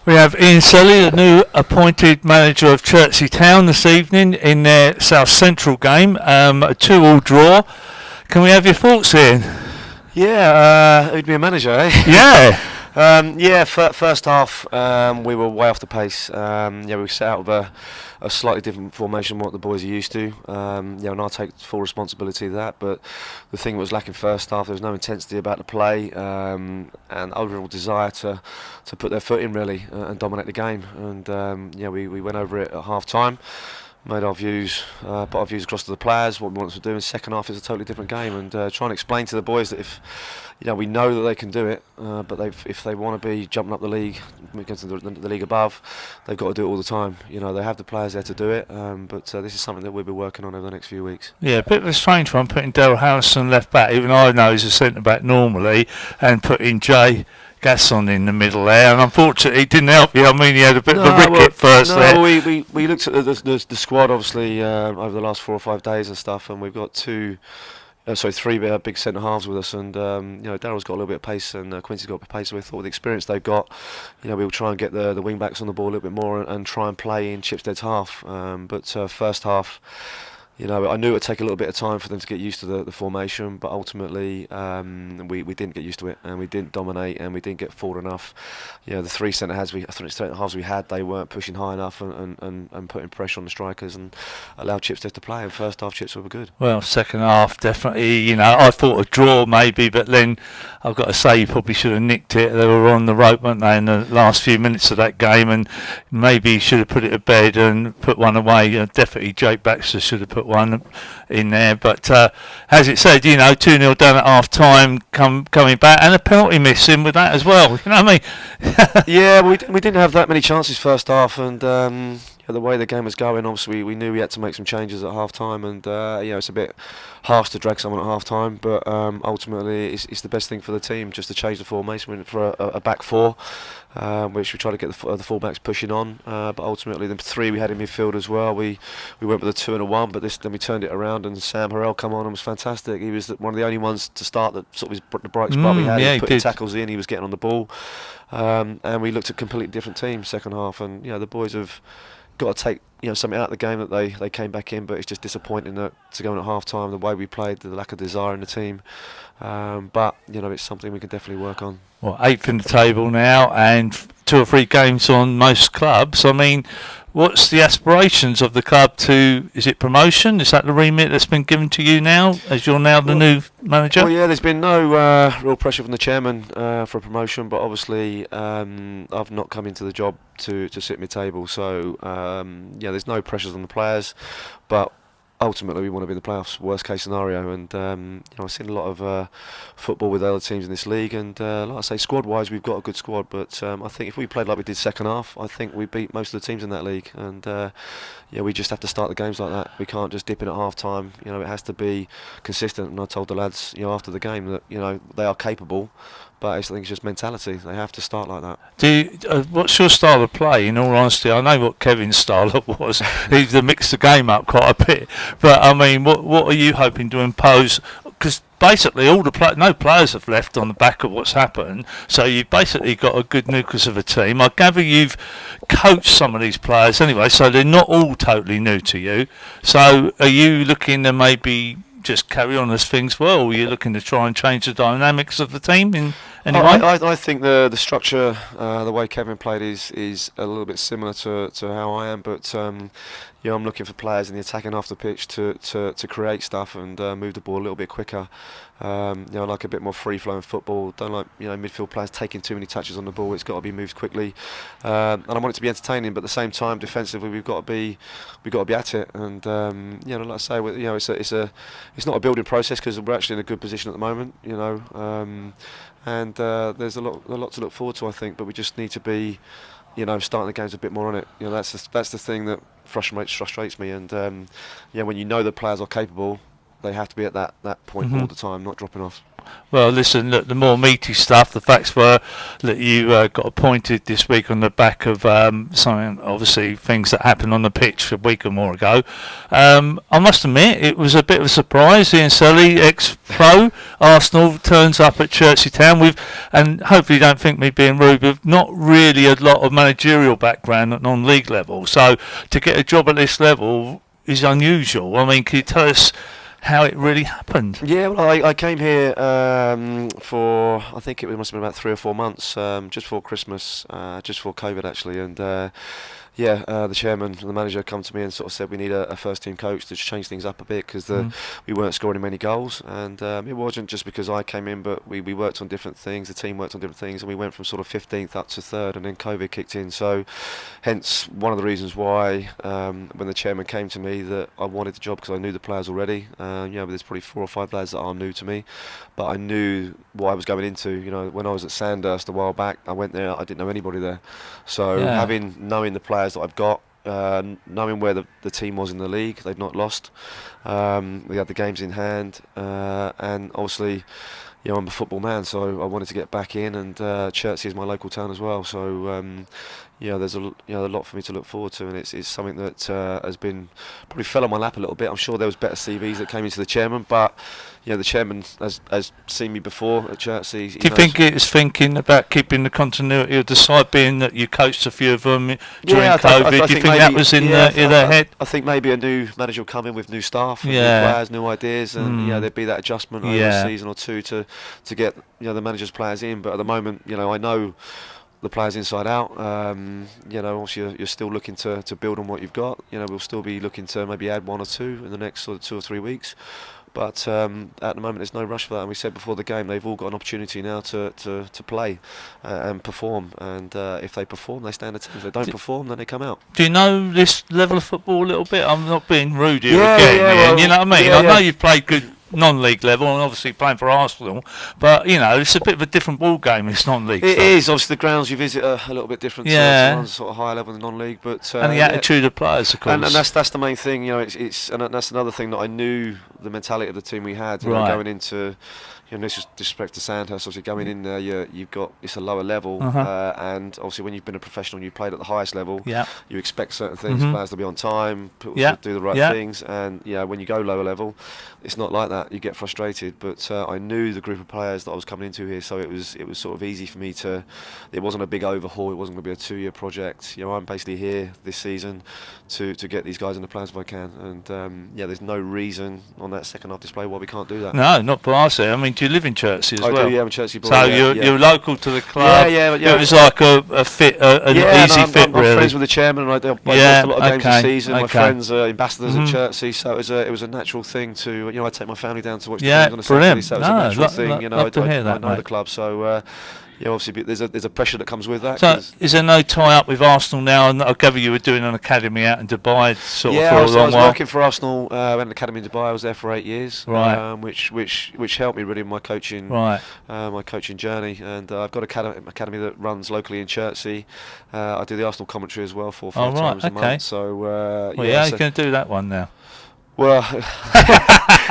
We have Ian Selley, the new appointed manager of Chertsey Town this evening in their South Central game, a 2-2 draw. Can we have your thoughts, Ian? Yeah, who'd be a manager, eh? Yeah. First half we were way off the pace. We set out with a slightly different formation than what the boys are used to. And I'll take full responsibility of that. But the thing that was lacking first half, there was no intensity about the play and overall desire to put their foot in really and dominate the game. And we went over it at half time. Made our views, put our views across to the players. What we want to do in the second half is a totally different game, and try and explain to the boys that if we know that they can do it, but if they want to be jumping up the league against the league above, they've got to do it all the time. They have the players there to do it, but this is something that we'll be working on over the next few weeks. Yeah, a bit of a strange one putting Daryl Harrison left back, even though I know he's a centre back normally, and putting Jay Gasson in the middle there, and unfortunately it didn't help you. I mean, he had a bit of a ricket first there. We looked at the squad obviously over the last 4 or 5 days and stuff, and we've got three big centre halves with us, and Daryl's got a little bit of pace, and Quincy's got a bit of pace. So we thought with the experience they've got, we'll try and get the wing backs on the ball a little bit more and try and play in Chipstead's half. But first half, I knew it would take a little bit of time for them to get used to the formation, but ultimately we didn't get used to it, and we didn't dominate, and we didn't get forward enough. The three centre halves we had, they weren't pushing high enough and putting pressure on the strikers and allowed Chipstead to play. And first half Chipstead were good. Well, second half definitely. I thought a draw maybe, but then I've got to say you probably should have nicked it. They were on the rope, weren't they, in the last few minutes of that game, and maybe you should have put it to bed and put one away. Definitely Jake Baxter should have put one in there, but as it said, 2-0 down at half time, coming back, and a penalty missing with that as well. You know what I mean? Yeah, we didn't have that many chances first half, and the way the game was going, obviously we knew we had to make some changes at half time, and it's a bit harsh to drag someone at half time, but ultimately it's the best thing for the team just to change the formation. We went for a back four, which we tried to get the full-backs pushing on, but ultimately the three we had in midfield as well, we went with a 2 and a 1, but then we turned it around, and Sam Harrell come on and was fantastic. He was one of the only ones to start that sort of the bright spot we had. Yeah, he put tackles in, he was getting on the ball, and we looked at completely different teams second half, and the boys have got to take something out of the game that they came back in, but it's just disappointing that to go in at half time, the way we played, the lack of desire in the team, but it's something we can definitely work on. Well, 8th in the table now, and 2 or 3 games on most clubs. I mean, what's the aspirations of the club to? Is it promotion? Is that the remit that's been given to you now, as you're now the new manager? Well, yeah, there's been no real pressure from the chairman for a promotion, but obviously I've not come into the job to sit mid-table, so there's no pressures on the players, but ultimately we want to be in the playoffs, worst case scenario, and I've seen a lot of football with other teams in this league, and like I say, squad wise we've got a good squad, but I think if we played like we did second half, I think we beat most of the teams in that league, and we just have to start the games like that. We can't just dip in at half time, it has to be consistent, and I told the lads after the game that they are capable, but I think it's just mentality. They have to start like that. What's your style of play? In all honesty, I know what Kevin's style was. He's mixed the game up quite a bit. But I mean, what are you hoping to impose? Because basically, no players have left on the back of what's happened. So you've basically got a good nucleus of a team. I gather you've coached some of these players anyway, so they're not all totally new to you. So are you looking to maybe just carry on as things were, or are you looking to try and change the dynamics of the team in any way? I think the structure, the way Kevin played is a little bit similar to how I am, but I'm looking for players in the attacking half of the pitch to create stuff and move the ball a little bit quicker. I like a bit more free-flowing football. Don't like midfield players taking too many touches on the ball. It's got to be moved quickly, and I want it to be entertaining. But at the same time, defensively, we've got to be at it. And like I say, it's not a building process because we're actually in a good position at the moment. And there's a lot to look forward to, I think. But we just need to be, starting the games a bit more on it. That's the thing that frustrates me. And when the players are capable, they have to be at that point all the time, not dropping off. Well, listen, look, the more meaty stuff, the facts were that you got appointed this week on the back of something, obviously, things that happened on the pitch a week or more ago. I must admit, it was a bit of a surprise. Ian Selley, ex-pro, Arsenal, turns up at Chertsey Town with, and hopefully you don't think me being rude, but not really a lot of managerial background at non-league level. So to get a job at this level is unusual. I mean, can you tell us how it really happened? Yeah, well, I came here for, I think it must have been about 3 or 4 months, just before Christmas, just before COVID actually, and the chairman and the manager come to me and sort of said we need a first team coach to change things up a bit because we weren't scoring many goals, and it wasn't just because I came in, but we worked on different things, the team worked on different things, and we went from sort of 15th up to 3rd, and then COVID kicked in, so hence one of the reasons why when the chairman came to me that I wanted the job, because I knew the players already. There's probably 4 or 5 lads that are new to me, but I knew what I was going into. When I was at Sandhurst a while back, I went there, I didn't know anybody there, so knowing the players that I've got, knowing where the team was in the league, they've not lost, we had the games in hand, and obviously I'm a football man, so I wanted to get back in, and Chertsey is my local town as well, so there's a lot for me to look forward to, and it's something that has been probably fell on my lap a little bit. I'm sure there was better CVs that came into the chairman, but the chairman has seen me before at Chertsey. Do you think it's thinking about keeping the continuity of the side, being that you coached a few of them during COVID? Do you think that was in their head? I think maybe a new manager will come in with new staff, and new players, new ideas, and there'd be that adjustment over a season or two to get the manager's players in. But at the moment, I know the players inside out. Obviously you're still looking to build on what you've got. We'll still be looking to maybe add 1 or 2 in the next sort of 2 or 3 weeks. But at the moment, there's no rush for that. And we said before the game, they've all got an opportunity now to play and perform. And if they perform, they stay in the team. If they don't perform, then they come out. Do you know this level of football a little bit? I'm not being rude here again. You know what I mean? I know you've played good non-league level, and obviously playing for Arsenal, but it's a bit of a different ball game. It's non-league. It is. Obviously, the grounds you visit are a little bit different. To one's sort of higher level than non-league, but and the attitude of players, of course. And that's the main thing. It's and that's another thing that I knew the mentality of the team we had. Going into. This is disrespect to Sandhurst. Obviously, going in there, you've got it's a lower level, and obviously when you've been a professional and you played at the highest level, you expect certain things. Players to be on time, people to do the right things, and when you go lower level, it's not like that. You get frustrated. But I knew the group of players that I was coming into here, so it was sort of easy for me to. It wasn't a big overhaul. It wasn't going to be a 2-year project. I'm basically here this season to get these guys in the plans if I can, and there's no reason on that second half display why we can't do that. No, not for us. I mean, do you live in Chertsey as well? I do, I'm a Chertsey boy. So you're local to the club. Yeah. It was like an easy fit, I'm really. friends with the chairman, and I watched a lot of games this season. My friends are ambassadors at Chertsey, so it was a natural thing to. I take my family down to watch the games on a Saturday, so it was a natural thing. I know the club, so. Obviously there's a pressure that comes with that. So is there no tie-up with Arsenal now? And I gather you were doing an academy out in Dubai for a long while. I was working for Arsenal. I went to academy in Dubai. I was there for 8 years, right? Which helped me really in my coaching, my coaching journey. And I've got an academy that runs locally in Chertsey. I do the Arsenal commentary as well 4 or 5 times a month. So you're going to do that one now. Well,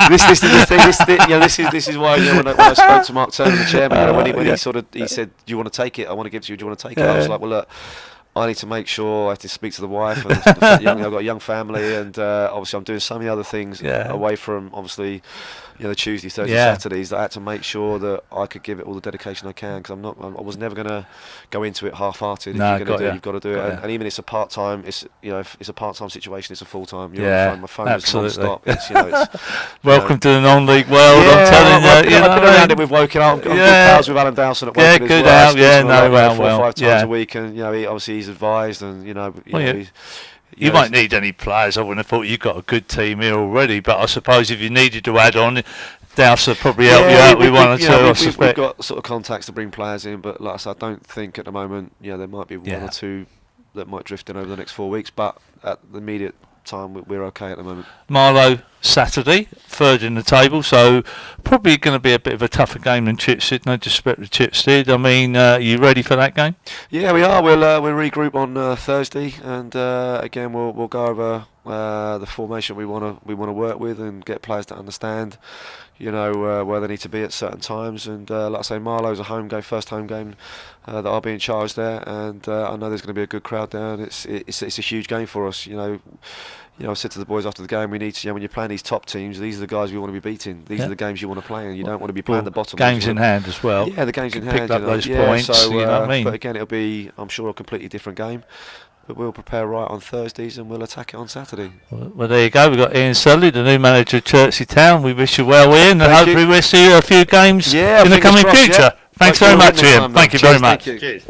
this is the thing. This is why when I spoke to Mark Turner, the chairman, when he said, "Do you want to take it? I want to give it to you. Do you want to take it?" I was like, "Well, look, I need to make sure I have to speak to the wife. And I've got a young family, and obviously I'm doing so many other things away from obviously." The Tuesday, Thursday, Saturdays. That I had to make sure that I could give it all the dedication I can, because I was never going to go into it half-hearted. No, if you're going to do it, you've got to do it. And even if it's a part-time, if it's a part-time situation, it's a full-time. My phone is non-stop. It's welcome to the non-league world. I'm telling you. I've been around it with Woking up. I'm good pals with Alan Dowson at Woking as well. Yeah, good out. 4 or 5 times a week, and obviously he's advised, and You won't need any players. I wouldn't have thought you got a good team here already, but I suppose if you needed to add on, Dowser probably help you out with 1 or 2. I suspect. We've got sort of contacts to bring players in, but like I said, I don't think at the moment, there might be 1 or 2 that might drift in over the next 4 weeks, but at the immediate time we're okay at the moment. Marlow Saturday, 3rd in the table, so probably going to be a bit of a tougher game than Chipstead. No disrespect to Chipstead. I mean, are you ready for that game? Yeah, we are. We'll regroup on Thursday, and again we'll go over the formation we want to work with, and get players to understand, where they need to be at certain times. And like I say, Marlowe's first home game that I'll be in charge there, and I know there's going to be a good crowd there, and it's a huge game for us. I said to the boys after the game, we need to, when you're playing these top teams, these are the guys we want to be beating. These are the games you want to play, and you don't want to be playing the bottom. Games in hand as well. Yeah, the games in Pick hand. up those points. So, you know what I mean? But again, it'll be, I'm sure, a completely different game. But we'll prepare right on Thursdays, and we'll attack it on Saturday. Well, there you go. We've got Ian Selley, the new manager of Chertsey Town. We wish you well, Ian, and hopefully we'll see you a few games in the coming future. Yeah. Thanks very much, Ian. Thank you very much. Cheers.